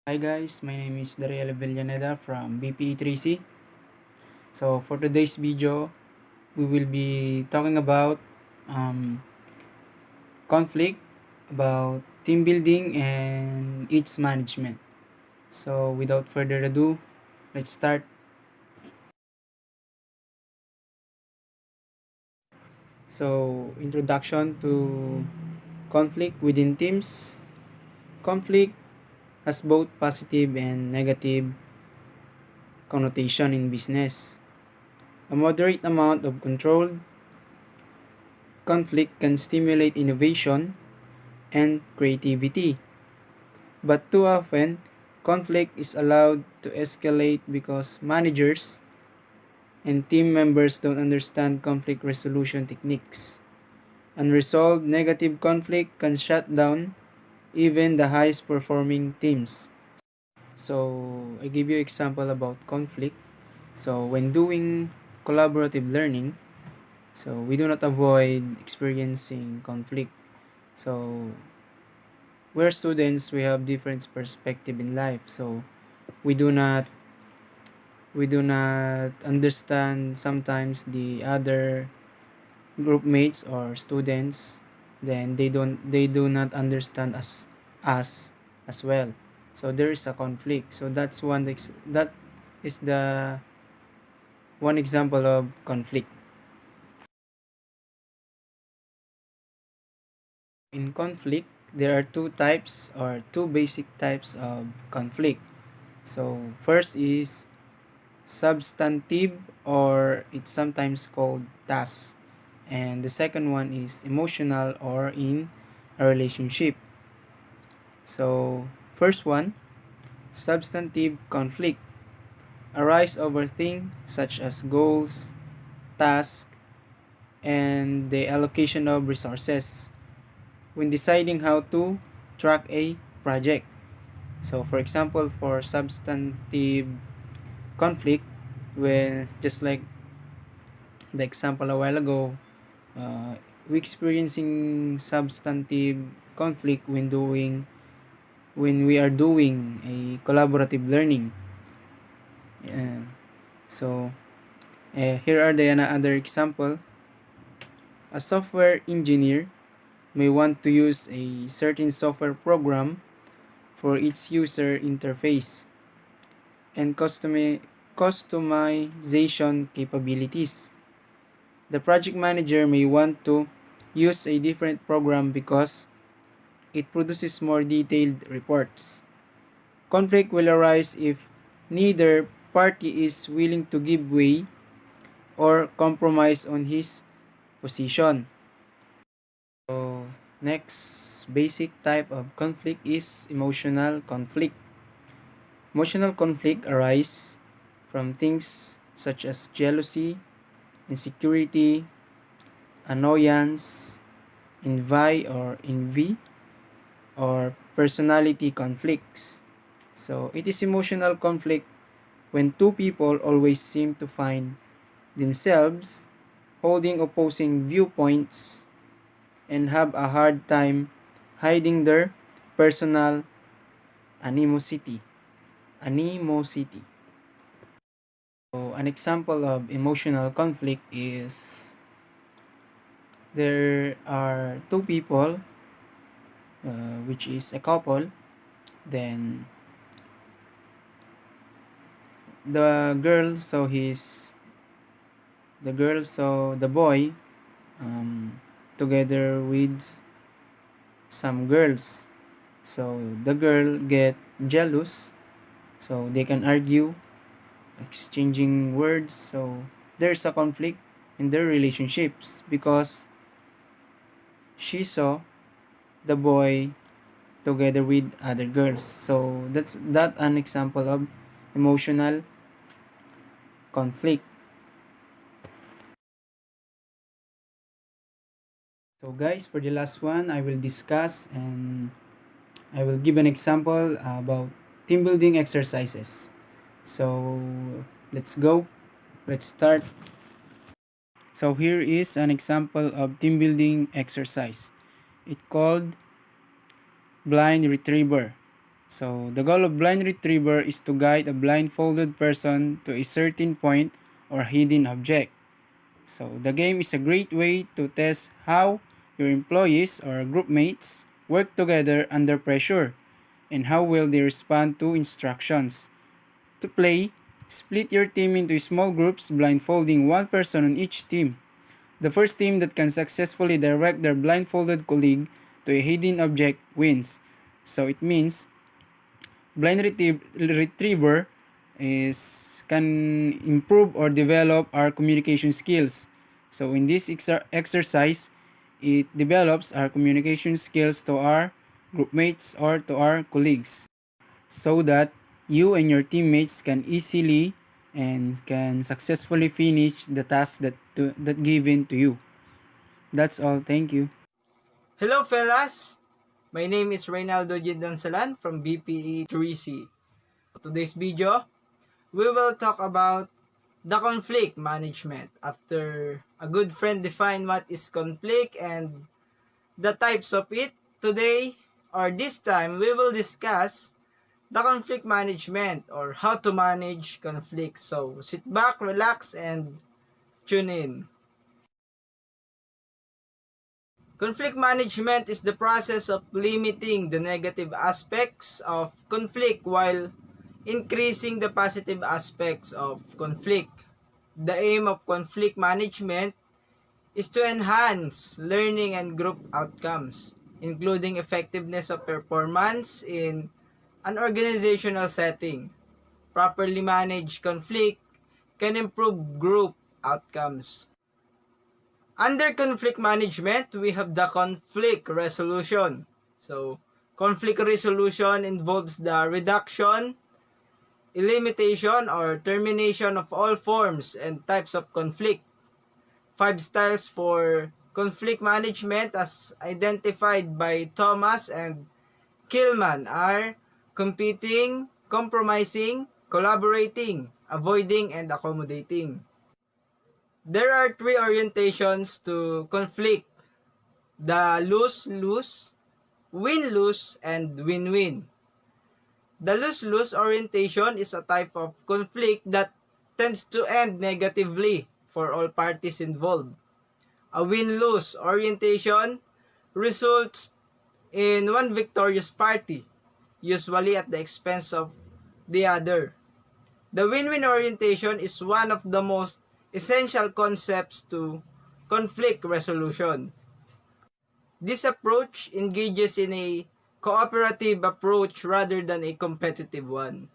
Hi guys, my name is Dariel Villaneda from BPE3C. So for today's video, we will be talking about um, conflict, about team building and its management. So without further ado, let's start. So introduction to conflict within teams. Conflict has both positive and negative connotation in business. A moderate amount of controlled conflict can stimulate innovation and creativity. But too often, conflict is allowed to escalate because managers and team members don't understand conflict resolution techniques. Unresolved negative conflict can shut down even the highest performing teams. So, I give you example about conflict. So, when doing collaborative learning, so we do not avoid experiencing conflict. So, we're students, we have different perspective in life. So, we do not understand sometimes the other group mates or students, then they do not understand us as well, so there is a conflict. So that is the one example of conflict. In conflict, there are two basic types of conflict. So first is substantive, or it's sometimes called task, and the second one is emotional or in a relationship. So first one, substantive conflict arise over things such as goals, tasks, and the allocation of resources when deciding how to track a project. So for example, for substantive conflict, when just like the example a while ago, uh, we experiencing substantive conflict when we are doing a collaborative learning. Uh, so here are the another example. A software engineer may want to use a certain software program for its user interface and customization capabilities. The project manager may want to use a different program because it produces more detailed reports. Conflict will arise if neither party is willing to give way or compromise on his position. So, next basic type of conflict is emotional conflict. Emotional conflict arises from things such as jealousy, insecurity, annoyance, envy, or personality conflicts. So, it is emotional conflict when two people always seem to find themselves holding opposing viewpoints and have a hard time hiding their personal animosity. Animosity. So, an example of emotional conflict is there are two people, which is a couple. Then the girl saw the boy um, together with some girls. So the girl get jealous. So they can argue, exchanging words. So there's a conflict in their relationships because she saw the boy together with other girls. So that's an example of emotional conflict. So guys, for the last one, I will discuss and I will give an example about team building exercises. So let's go. Let's start. So here is an example of team building exercise. It called blind retriever. So, the goal of blind retriever is to guide a blindfolded person to a certain point or hidden object. So, the game is a great way to test how your employees or group mates work together under pressure and how well they respond to instructions. To play, split your team into small groups, blindfolding one person on each team. The first team that can successfully direct their blindfolded colleague to a hidden object wins. So it means retriever is can improve or develop our communication skills. So in this exercise, it develops our communication skills to our group mates or to our colleagues so that you and your teammates can easily and can successfully finish the task that given to you. That's all. Thank you. Hello fellas! My name is Reynaldo Gidansalan from BPE 3C. Today's video, we will talk about the conflict management. After a good friend define what is conflict and the types of it, today or this time we will discuss the conflict management or how to manage conflict. So sit back, relax, and tune in. Conflict management is the process of limiting the negative aspects of conflict while increasing the positive aspects of conflict. The aim of conflict management is to enhance learning and group outcomes, including effectiveness of performance in an organizational setting. Properly managed conflict can improve group outcomes. Under conflict management, we have the conflict resolution. So, conflict resolution involves the reduction, elimination, or termination of all forms and types of conflict. 5 styles for conflict management as identified by Thomas and Killman are competing, compromising, collaborating, avoiding, and accommodating. There are 3 orientations to conflict: the lose-lose, win-lose, and win-win. The lose-lose orientation is a type of conflict that tends to end negatively for all parties involved. A win-lose orientation results in one victorious party, usually at the expense of the other. The win-win orientation is one of the most essential concepts to conflict resolution. This approach engages in a cooperative approach rather than a competitive one.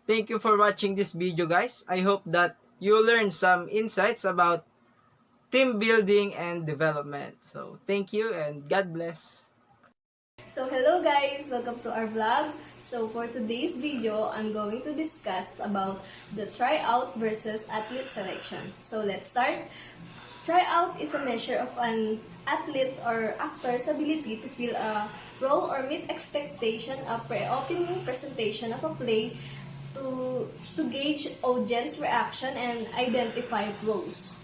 Thank you for watching this video, guys. I hope that you learned some insights about team building and development. So, thank you and God bless. So hello guys, welcome to our vlog. So for today's video, I'm going to discuss about the tryout versus athlete selection. So let's start. Tryout is a measure of an athlete's or actor's ability to fill a role or meet expectation of pre-opening presentation of a play to gauge audience reaction and identify roles.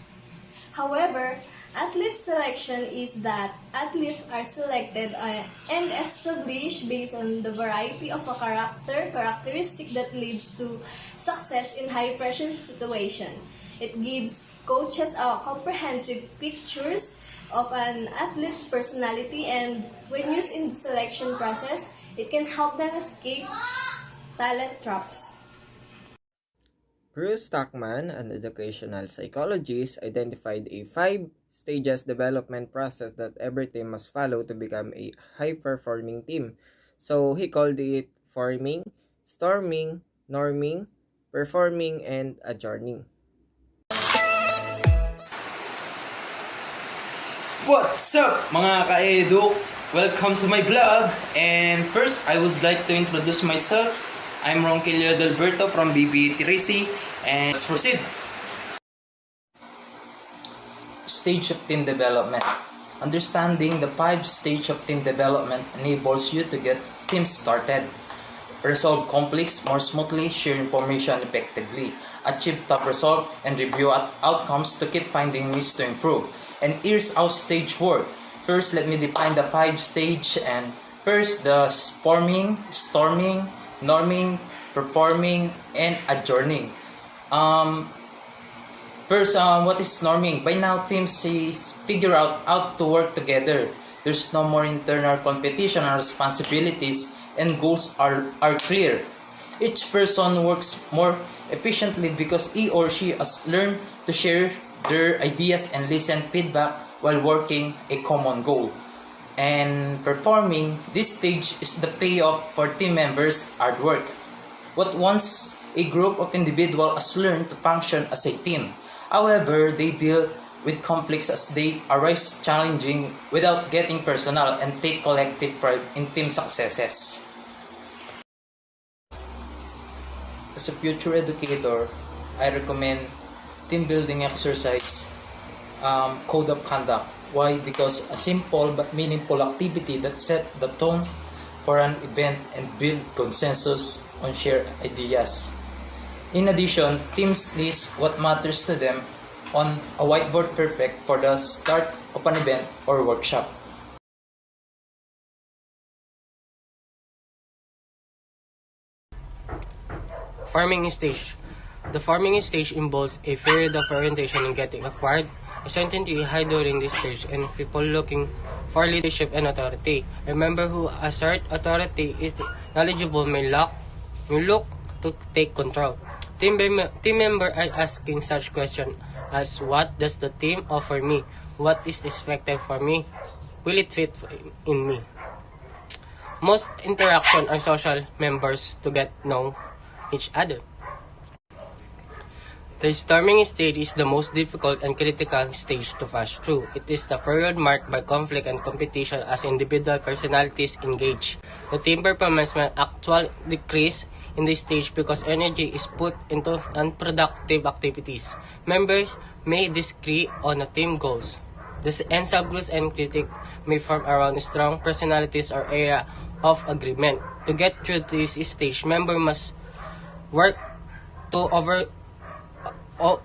However, athlete selection is that athletes are selected and established based on the variety of a characteristic that leads to success in high-pressure situation. It gives coaches a comprehensive pictures of an athlete's personality, and when used in the selection process, it can help them escape talent traps. Bruce Stockman, an educational psychologist, identified a 5 stages development process that every team must follow to become a high-performing team. So he called it forming, storming, norming, performing, and adjourning. What's up mga ka-edu? Welcome to my vlog. And first, I would like to introduce myself. I'm Ronquillo Delberto from BB3C, and let's proceed. Stage of team development. Understanding the 5 stage of team development enables you to get teams started, resolve conflicts more smoothly, share information effectively, achieve top result, and review outcomes to keep finding ways to improve. And here's how stage work. First, let me define the 5 stage and First, the forming, storming, norming, performing, and adjourning. Um, First, what is norming? By now, teams figure out how to work together. There's no more internal competition or responsibilities, and goals are clear. Each person works more efficiently because he or she has learned to share their ideas and listen feedback while working a common goal. And performing, this stage is the payoff for team members' hard work. What once a group of individuals has learned to function as a team. However, they deal with conflicts as they arise challenging without getting personal and take collective pride in team successes. As a future educator, I recommend team building exercise, code of conduct. Why? Because a simple but meaningful activity that set the tone for an event and build consensus on shared ideas. In addition, teams list what matters to them on a whiteboard perfect for the start of an event or workshop. Farming stage. The farming stage involves a period of orientation in getting acquired, uncertainty high during this stage, and people looking for leadership and authority. Remember who assert authority is knowledgeable may look to take control. Team member are asking such questions as what does the team offer me? What is expected for me? Will it fit in me? Most interaction are social members to get know each other. The storming stage is the most difficult and critical stage to pass through. It is the period marked by conflict and competition as individual personalities engage. The team performance may actually decrease in this stage because energy is put into unproductive activities. Members may disagree on the team goals. And subgroups and critics may form around strong personalities or area of agreement. To get through this stage, members must work to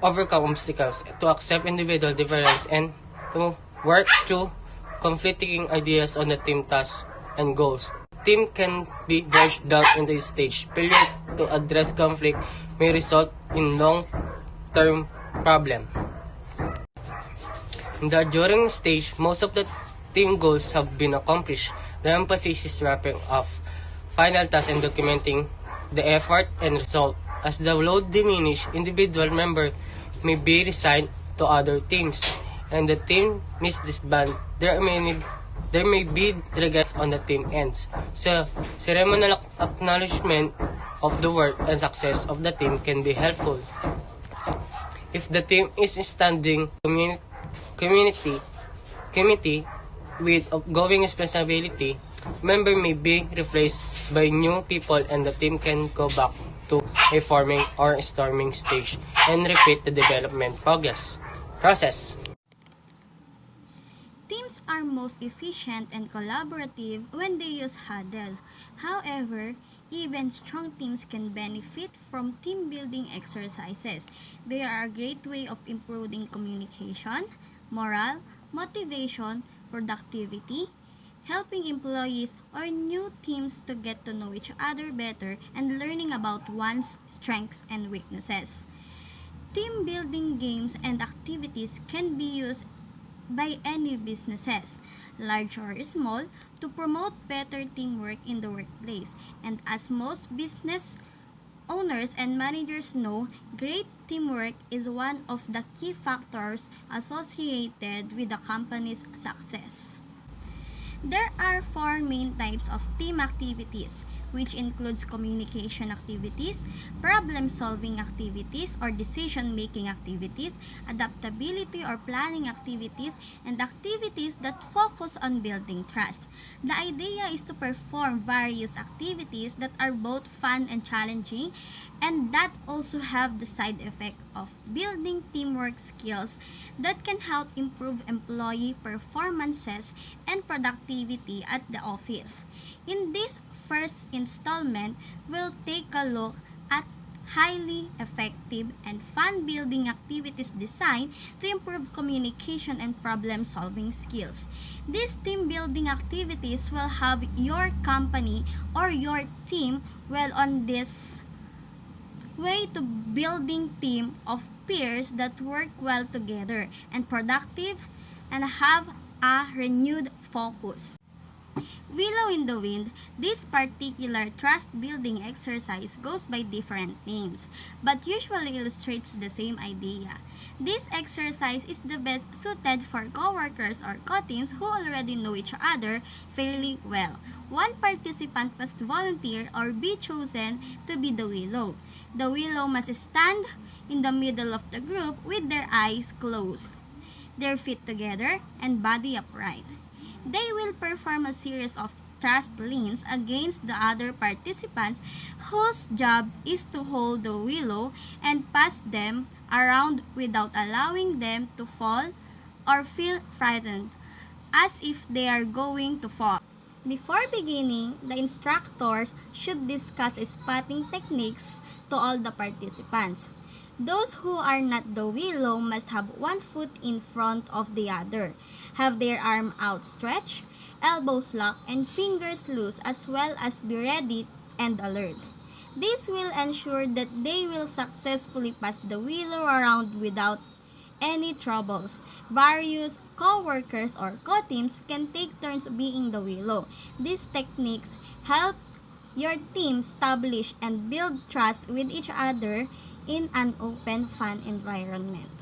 overcome obstacles, to accept individual differences, and to work through conflicting ideas on the team tasks and goals. Team can be broken down in this stage. Failure to address conflict may result in long-term problem. During stage, most of the team goals have been accomplished. The emphasis is wrapping up final tasks and documenting the effort and result. As the load diminishes, individual members may be reassigned to other teams, and the team is disbanded. There may be regrets on the team ends. So, ceremonial acknowledgement of the work and success of the team can be helpful. If the team is standing committee with ongoing responsibility, member may be replaced by new people and the team can go back to a forming or storming stage and repeat the development process. Teams are most efficient and collaborative when they use huddle. However, even strong teams can benefit from team building exercises. They are a great way of improving communication, morale, motivation, productivity, helping employees or new teams to get to know each other better and learning about one's strengths and weaknesses. Team building games and activities can be used by any businesses, large or small, to promote better teamwork in the workplace. And as most business owners and managers know, great teamwork is one of the key factors associated with the company's success. There are four main types of team activities, which includes communication activities, problem-solving activities or decision-making activities, adaptability or planning activities, and activities that focus on building trust. The idea is to perform various activities that are both fun and challenging, and that also have the side effect of building teamwork skills that can help improve employee performances and productivity at the office. In this first installment, we'll take a look at highly effective and fun-building activities designed to improve communication and problem-solving skills. These team-building activities will have your company or your team well on this way to building team of peers that work well together and productive and have a renewed focus. Willow in the Wind, this particular trust-building exercise goes by different names, but usually illustrates the same idea. This exercise is the best suited for coworkers or co-teams who already know each other fairly well. One participant must volunteer or be chosen to be the willow. The willow must stand in the middle of the group with their eyes closed, their feet together, and body upright. They will perform a series of thrust leans against the other participants whose job is to hold the willow and pass them around without allowing them to fall or feel frightened as if they are going to fall. Before beginning, the instructors should discuss spotting techniques to all the participants. Those who are not the willow must have one foot in front of the other, have their arm outstretched, elbows locked, and fingers loose, as well as be ready and alert. This will ensure that they will successfully pass the willow around without any troubles. Various co-workers or co-teams can take turns being the willow. These techniques help your team establish and build trust with each other in an open, fun environment.